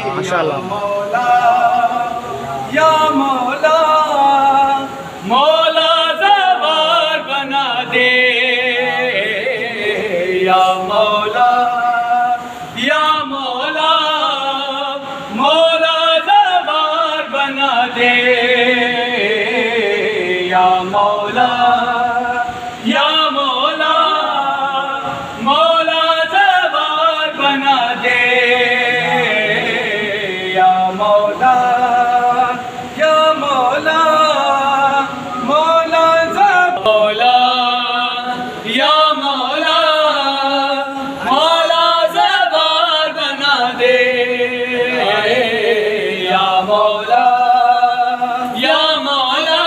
ماشاءاللہ مولا یا مولا مولا زوار بنا دے یا مولا یا مولا مولا زوار بنا دے یا مولا یا مولا مولا زوار بنا دے یا مولا یا مولا مولا مولا یا مولا مولا زوار بنا دے یا مولا یا مولا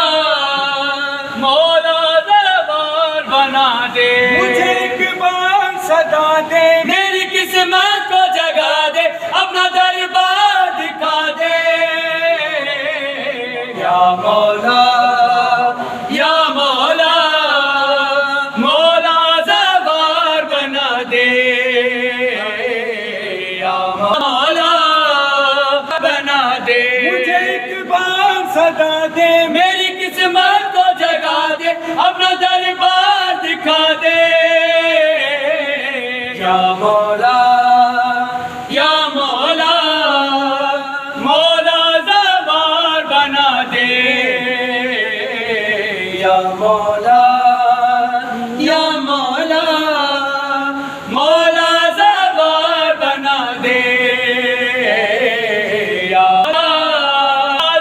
مولا زوار بنا دے مجھے ایک بار صدا دے میری قسمت کو جگا دے اپنا دربار دکھا دے یا مولا یا مولا مولا زوار بنا دے یا مولا بنا دے مجھے ایک بار صدا دے میری قسمت کو جگا دے اپنا دربار دکھا دے یا مولا یا مولا مولا زوار بنا دے یا مولا یا مولا مولا زوار بنا دے یا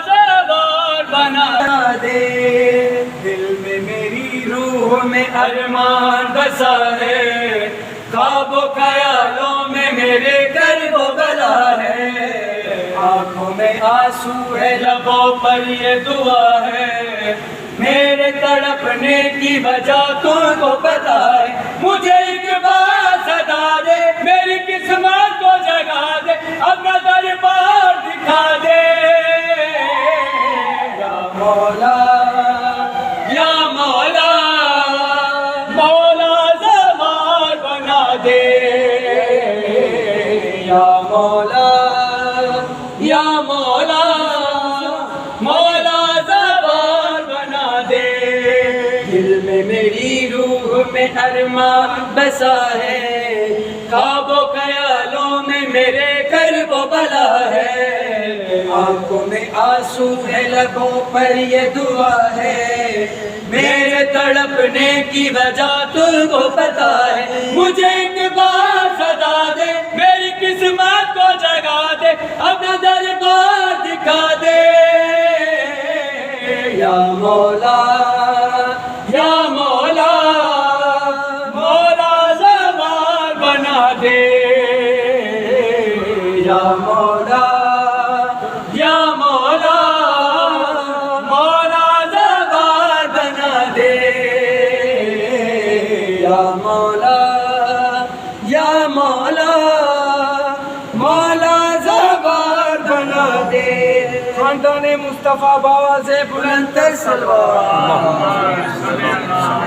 زوار بنا دے دل میں میری روح میں ارمان بسا ہے خواب و خیالوں میں میرے کرب و بلا ہے آنکھوں میں آنسو ہے لبوں پر یہ دعا ہے میرے تڑپنے کی وجہ تم کو پتا ہے مجھے ایک بار صدا دے میری قسمت کو جگا دے اپنا دربار دکھا دے یا مولا یا مولا مولا زوار بنا دے یا مولا یا مولا مولا زوار بنا دے دل میں میری روح میں ارمان بسا ہے خواب و خیالوں میں میرے کرب و بلا ہے آنکھوں میں آنسو ہے لبوں پر یہ دعا ہے میرے تڑپنے کی وجہ تم کو پتا ہے مجھے ایک بار صدا دے میری قسمت کو جگا دے اپنا دربار دکھا دے یا مولا یا مولا مولا زوار بنا دے یا مولا یا مولا مولا زوار بنا دے یا مولا یا مولا مولا زوار بنا دے خاندان مصطفیٰ باوا سے بلند تر سلوات